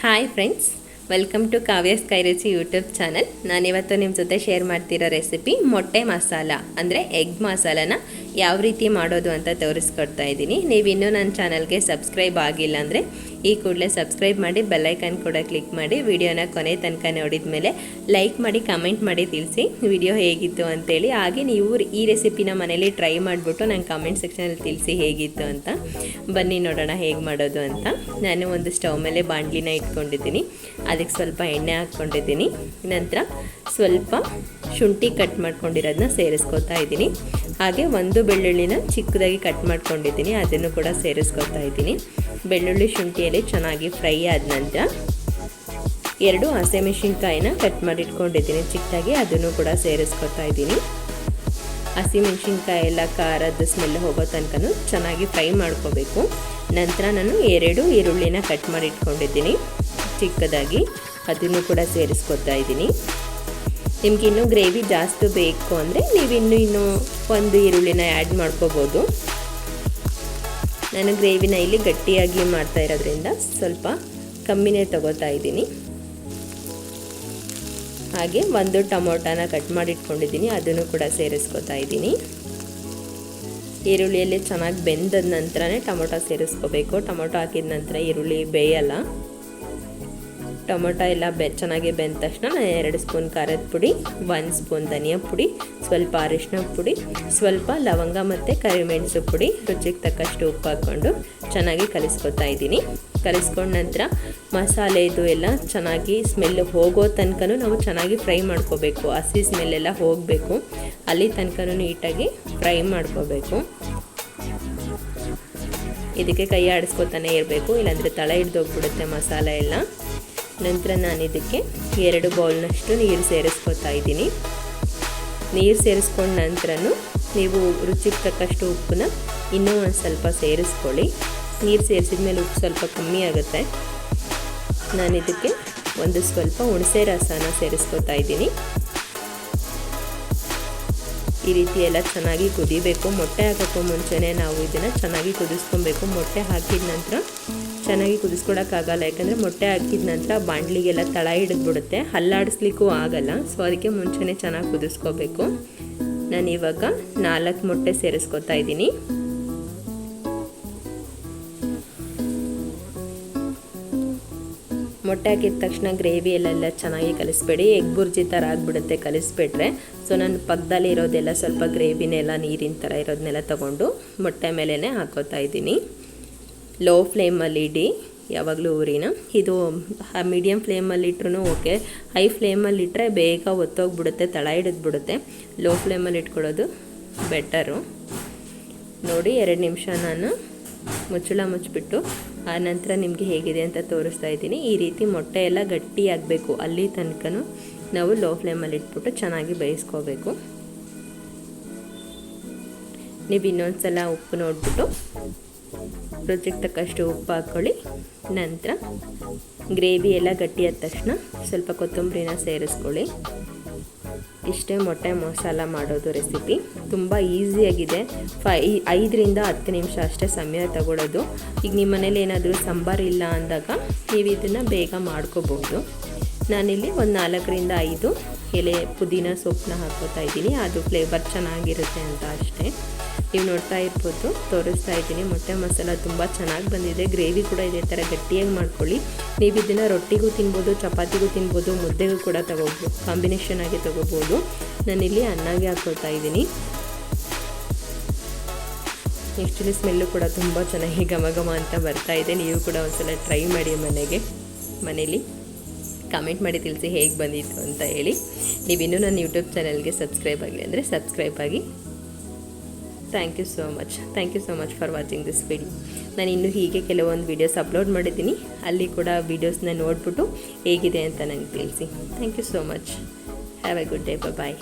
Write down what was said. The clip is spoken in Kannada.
Hi friends, welcome to Kavya's Kairuchi YouTube channel. ನಾನಿವತ್ತು ನಿಮ್ಮ ಜೊತೆ ಶೇರ್ ಮಾಡ್ತಿರೋ ರೆಸಿಪಿ ಮೊಟ್ಟೆ ಮಸಾಲ ಅಂದರೆ ಎಗ್ ಮಸಾಲನ ಯಾವ ರೀತಿ ಮಾಡೋದು ಅಂತ ತೋರಿಸ್ಕೊಡ್ತಾ ಇದ್ದೀನಿ. ನೀವಿನ್ನೂ ನನ್ನ ಚಾನಲ್ಗೆ ಸಬ್ಸ್ಕ್ರೈಬ್ ಆಗಿಲ್ಲ ಅಂದರೆ ಈ ಕೂಡಲೇ ಸಬ್ಸ್ಕ್ರೈಬ್ ಮಾಡಿ, ಬೆಲ್ಲೈಕನ್ ಕೂಡ ಕ್ಲಿಕ್ ಮಾಡಿ, ವಿಡಿಯೋನ ಕೊನೆ ತನಕ ನೋಡಿದ ಮೇಲೆ ಲೈಕ್ ಮಾಡಿ, ಕಮೆಂಟ್ ಮಾಡಿ ತಿಳಿಸಿ ವಿಡಿಯೋ ಹೇಗಿತ್ತು ಅಂತೇಳಿ. ಹಾಗೆ ನೀವು ಈ ರೆಸಿಪಿನ ಮನೇಲಿ ಟ್ರೈ ಮಾಡಿಬಿಟ್ಟು ನಂಗೆ ಕಮೆಂಟ್ ಸೆಕ್ಷನಲ್ಲಿ ತಿಳಿಸಿ ಹೇಗಿತ್ತು ಅಂತ. ಬನ್ನಿ ನೋಡೋಣ ಹೇಗೆ ಮಾಡೋದು ಅಂತ. ನಾನು ಒಂದು ಸ್ಟವ್ ಮೇಲೆ ಬಾಣಲಿನ ಇಟ್ಕೊಂಡಿದ್ದೀನಿ, ಅದಕ್ಕೆ ಸ್ವಲ್ಪ ಎಣ್ಣೆ ಹಾಕ್ಕೊಂಡಿದ್ದೀನಿ. ನಂತರ ಸ್ವಲ್ಪ ಶುಂಠಿ ಕಟ್ ಮಾಡ್ಕೊಂಡಿರೋದನ್ನ ಸೇರಿಸ್ಕೊತಾ ಇದ್ದೀನಿ. ಹಾಗೆ ಒಂದು ಬೆಳ್ಳುಳ್ಳಿನ ಚಿಕ್ಕದಾಗಿ ಕಟ್ ಮಾಡ್ಕೊಂಡಿದ್ದೀನಿ, ಅದನ್ನು ಕೂಡ ಸೇರಿಸ್ಕೊತಾ ಇದ್ದೀನಿ. ಬೆಳ್ಳುಳ್ಳಿ ಶುಂಠಿಯಲ್ಲಿ ಚೆನ್ನಾಗಿ ಫ್ರೈ ಆದ ನಂತರ 2 ಹಸಿಮೆಣಸಿನ್ಕಾಯಿನ ಕಟ್ ಮಾಡಿಟ್ಕೊಂಡಿದ್ದೀನಿ ಚಿಕ್ಕದಾಗಿ, ಅದನ್ನು ಕೂಡ ಸೇರಿಸ್ಕೊತಾ ಇದ್ದೀನಿ. ಹಸಿಮೆಣಸಿನ್ಕಾಯಿ ಎಲ್ಲ ಖಾರದ ಸ್ಮೆಲ್ ಹೋಗೋ ತನಕ ಚೆನ್ನಾಗಿ ಫ್ರೈ ಮಾಡ್ಕೋಬೇಕು. ನಂತರ ನಾನು 2 ಈರುಳ್ಳಿನ ಕಟ್ ಮಾಡಿಟ್ಕೊಂಡಿದ್ದೀನಿ ಚಿಕ್ಕದಾಗಿ, ಅದನ್ನು ಕೂಡ ಸೇರಿಸ್ಕೊತಾ ಇದ್ದೀನಿ. ನಿಮ್ಗೆ ಇನ್ನೂ ಗ್ರೇವಿ ಜಾಸ್ತಿ ಬೇಕು ಅಂದರೆ ನೀವು ಇನ್ನೂ 1 ಈರುಳ್ಳಿನ ಆ್ಯಡ್ ಮಾಡ್ಕೋಬೋದು. ನಾನು ಗ್ರೇವಿನ ಇಲ್ಲಿ ಗಟ್ಟಿಯಾಗಿ ಮಾಡ್ತಾ ಇರೋದ್ರಿಂದ ಸ್ವಲ್ಪ ಕಮ್ಮಿನೇ ತಗೋತಾ ಇದ್ದೀನಿ. ಹಾಗೆ 1 ಟೊಮೊಟೊನ ಕಟ್ ಮಾಡಿಟ್ಕೊಂಡಿದ್ದೀನಿ, ಅದನ್ನು ಕೂಡ ಸೇರಿಸ್ಕೊತಾ ಇದ್ದೀನಿ. ಈರುಳ್ಳಿಯಲ್ಲಿ ಚೆನ್ನಾಗಿ ಬೆಂದ ನಂತರನೇ ಟೊಮೊಟೊ ಸೇರಿಸ್ಕೋಬೇಕು. ಟೊಮೊಟೊ ಹಾಕಿದ ನಂತರ ಈರುಳ್ಳಿ ಬೇಯಲ್ಲ. ಟೊಮೊಟೊ ಎಲ್ಲ ಚೆನ್ನಾಗಿ ಬೆಂದ ತಕ್ಷಣ ನಾನು 2 ಸ್ಪೂನ್ ಖಾರದ ಪುಡಿ, 1 ಸ್ಪೂನ್ ಧನಿಯಾ ಪುಡಿ, ಸ್ವಲ್ಪ ಅರಿಶಿನ ಪುಡಿ, ಸ್ವಲ್ಪ ಲವಂಗ ಮತ್ತು ಕರಿಮೆಣಸು ಪುಡಿ, ರುಚಿಗೆ ತಕ್ಕಷ್ಟು ಉಪ್ಪು ಹಾಕ್ಕೊಂಡು ಚೆನ್ನಾಗಿ ಕಲಿಸ್ಕೊತಾ ಇದ್ದೀನಿ. ಕಲಿಸ್ಕೊಂಡ ನಂತರ ಮಸಾಲೆ ಇದು ಎಲ್ಲ ಚೆನ್ನಾಗಿ ಸ್ಮೆಲ್ ಹೋಗೋ ತನಕ ನಾವು ಚೆನ್ನಾಗಿ ಫ್ರೈ ಮಾಡ್ಕೋಬೇಕು. ಹಸಿ ಸ್ಮೆಲ್ಲೆಲ್ಲ ಹೋಗಬೇಕು, ಅಲ್ಲಿ ತನಕ ನೀಟಾಗಿ ಫ್ರೈ ಮಾಡ್ಕೋಬೇಕು. ಇದಕ್ಕೆ ಕೈ ಆಡಿಸ್ಕೊತಾನೆ ಇರಬೇಕು, ಇಲ್ಲಾಂದರೆ ತಳ ಹಿಡ್ದೋಗ್ಬಿಡುತ್ತೆ ಮಸಾಲೆ ಎಲ್ಲ. ನಂತರ ನಾನು ಇದಕ್ಕೆ 2 ಬೌಲ್ನಷ್ಟು ನೀರು ಸೇರಿಸ್ಕೊತಾ ಇದ್ದೀನಿ. ನೀರು ಸೇರಿಸ್ಕೊಂಡ ನಂತರ ನೀವು ರುಚಿಗೆ ತಕ್ಕಷ್ಟು ಉಪ್ಪನ್ನ ಇನ್ನೂ ಒಂದು ಸ್ವಲ್ಪ ಸೇರಿಸ್ಕೊಳ್ಳಿ. ನೀರು ಸೇರಿಸಿದ ಮೇಲೆ ಉಪ್ಪು ಸ್ವಲ್ಪ ಕಮ್ಮಿ ಆಗುತ್ತೆ. ನಾನು ಇದಕ್ಕೆ ಒಂದು ಸ್ವಲ್ಪ ಹುಣಸೆ ರಸನ ಸೇರಿಸ್ಕೊತಾ ಇದ್ದೀನಿ. ಈ ರೀತಿ ಎಲ್ಲ ಚೆನ್ನಾಗಿ ಕುದಿಬೇಕು. ಮೊಟ್ಟೆ ಹಾಕೋಕ್ಕೂ ಮುಂಚೆನೇ ನಾವು ಇದನ್ನು ಚೆನ್ನಾಗಿ ಕುದಿಸ್ಕೊಬೇಕು. ಮೊಟ್ಟೆ ಹಾಕಿದ ನಂತರ ಚೆನ್ನಾಗಿ ಕುದಿಸ್ಕೊಳಕ್ಕಾಗಲ್ಲ, ಯಾಕಂದರೆ ಮೊಟ್ಟೆ ಹಾಕಿದ ನಂತರ ಬಾಣಲಿಗೆಲ್ಲ ತಳ ಹಿಡಿದ್ಬಿಡುತ್ತೆ, ಹಲ್ಲಾಡಿಸ್ಲಿಕ್ಕೂ ಆಗಲ್ಲ. ಸೊ ಅದಕ್ಕೆ ಮುಂಚೆನೇ ಚೆನ್ನಾಗಿ ಕುದಿಸ್ಕೋಬೇಕು. ನಾನಿವಾಗ 4 ಮೊಟ್ಟೆ ಸೇರಿಸ್ಕೊತಾ ಇದ್ದೀನಿ. ಮೊಟ್ಟೆ ಹಾಕಿದ ತಕ್ಷಣ ಗ್ರೇವಿ ಎಲ್ಲ ಚೆನ್ನಾಗಿ ಕಲಿಸ್ಬೇಡಿ, ಎಗ್ ಬುರ್ಜಿ ಥರ ಆಗಿಬಿಡುತ್ತೆ ಕಲಿಸ್ಬಿಟ್ರೆ. ಸೊ ನಾನು ಪಕ್ಕದಲ್ಲಿ ಇರೋದೆಲ್ಲ ಸ್ವಲ್ಪ ಗ್ರೇವಿನೆಲ್ಲ ನೀರಿನ ಥರ ಇರೋದನ್ನೆಲ್ಲ ತೊಗೊಂಡು ಮೊಟ್ಟೆ ಮೇಲೇ ಹಾಕೋತಾ ಇದ್ದೀನಿ. ಲೋ ಫ್ಲೇಮಲ್ಲಿ ಇಡಿ ಯಾವಾಗಲೂ ಊರಿನ. ಇದು ಮೀಡಿಯಮ್ ಫ್ಲೇಮಲ್ಲಿ ಇಟ್ರೂ ಓಕೆ, ಹೈ ಫ್ಲೇಮಲ್ಲಿ ಇಟ್ಟರೆ ಬೇಗ ಒತ್ತೋಗ್ಬಿಡುತ್ತೆ, ತಳ ಹಿಡಿದ್ಬಿಡುತ್ತೆ. ಲೋ ಫ್ಲೇಮಲ್ಲಿ ಇಟ್ಕೊಳ್ಳೋದು ಬೆಟರು. ನೋಡಿ 2 ನಿಮಿಷ ನಾನು ಮುಚ್ಚಳ ಮುಚ್ಚಿಬಿಟ್ಟು ಆ ನಂತರ ನಿಮಗೆ ಹೇಗಿದೆ ಅಂತ ತೋರಿಸ್ತಾ ಇದ್ದೀನಿ. ಈ ರೀತಿ ಮೊಟ್ಟೆ ಎಲ್ಲ ಗಟ್ಟಿ ಆಗಬೇಕು, ಅಲ್ಲಿ ತನಕ ನಾವು ಲೋ ಫ್ಲೇಮಲ್ಲಿ ಇಟ್ಬಿಟ್ಟು ಚೆನ್ನಾಗಿ ಬೇಯಿಸ್ಕೋಬೇಕು. ನೀವು ಇನ್ನೊಂದು ಸಲ ಉಪ್ಪು ನೋಡಿಬಿಟ್ಟು ರುಚಿಗೆ ತಕ್ಕಷ್ಟು ಉಪ್ಪು ಹಾಕ್ಕೊಳ್ಳಿ. ನಂತರ ಗ್ರೇವಿ ಎಲ್ಲ ಗಟ್ಟಿಯಾದ ತಕ್ಷಣ ಸ್ವಲ್ಪ ಕೊತ್ತಂಬರಿನ ಸೇರಿಸ್ಕೊಳ್ಳಿ. ಇಷ್ಟೇ ಮೊಟ್ಟೆ ಮಸಾಲ ಮಾಡೋದು ರೆಸಿಪಿ. ತುಂಬ ಈಸಿಯಾಗಿದೆ. 5 ರಿಂದ 10 ನಿಮಿಷ ಅಷ್ಟೇ ಸಮಯ ತಗೊಳ್ಳೋದು. ಈಗ ನಿಮ್ಮ ಮನೇಲಿ ಏನಾದರೂ ಸಾಂಬಾರು ಇಲ್ಲ ಅಂದಾಗ ನೀವು ಇದನ್ನು ಬೇಗ ಮಾಡ್ಕೋಬಹುದು. ನಾನಿಲ್ಲಿ ಒಂದು 4 ರಿಂದ 5 ಎಲೆ ಪುದೀನ ಸೊಪ್ಪನ್ನ ಹಾಕೋತಾ ಇದ್ದೀನಿ, ಅದು ಫ್ಲೇವರ್ ಚೆನ್ನಾಗಿರುತ್ತೆ ಅಂತ ಅಷ್ಟೇ. ನೀವು ನೋಡ್ತಾ ಇರ್ಬೋದು, ತೋರಿಸ್ತಾ ಇದ್ದೀನಿ. ಮೊಟ್ಟೆ ಮಸಾಲ ತುಂಬ ಚೆನ್ನಾಗಿ ಬಂದಿದೆ. ಗ್ರೇವಿ ಕೂಡ ಇದೇ ಥರ ಗಟ್ಟಿಯಾಗಿ ಮಾಡ್ಕೊಳ್ಳಿ. ನೀವು ಇದನ್ನು ರೊಟ್ಟಿಗೂ ತಿನ್ಬೋದು, ಚಪಾತಿಗೂ ತಿನ್ಬೋದು, ಮುದ್ದೆಗೂ ಕೂಡ ತಗೋಬೋದು, ಕಾಂಬಿನೇಷನ್ ಆಗಿ ತಗೋಬೋದು. ನಾನಿಲ್ಲಿ ಅನ್ನಗೆ ಹಾಕೋತಾ ಇದ್ದೀನಿ. ಆ್ಯಕ್ಚುಲಿ ಸ್ಮೆಲ್ಲು ಕೂಡ ತುಂಬ ಚೆನ್ನಾಗಿ ಘಮ ಘಮ ಅಂತ ಬರ್ತಾ ಇದೆ. ನೀವು ಕೂಡ ಒಂದ್ಸಲ ಟ್ರೈ ಮಾಡಿ ಮನೇಲಿ ಕಮೆಂಟ್ ಮಾಡಿ ತಿಳಿಸಿ ಹೇಗೆ ಬಂದಿತ್ತು ಅಂತ ಹೇಳಿ. ನೀವಿನ್ನೂ ನನ್ನ ಯೂಟ್ಯೂಬ್ ಚಾನಲ್ಗೆ ಸಬ್ಸ್ಕ್ರೈಬ್ ಆಗಲಿ ಅಂದರೆ ಸಬ್ಸ್ಕ್ರೈಬ್ ಆಗಿ. Thank you so much for watching this video. ನಾನು ಇನ್ನೂ ಹೀಗೆ ಕೆಲವೊಂದು ವೀಡಿಯೋಸ್ ಅಪ್ಲೋಡ್ ಮಾಡಿದ್ದೀನಿ, ಅಲ್ಲಿ ಕೂಡ ವೀಡಿಯೋಸ್ನ ನೋಡಿಬಿಟ್ಟು ಹೇಗಿದೆ ಅಂತ ನನಗೆ ತಿಳಿಸಿ. Thank you so much. Have a good day. Bye.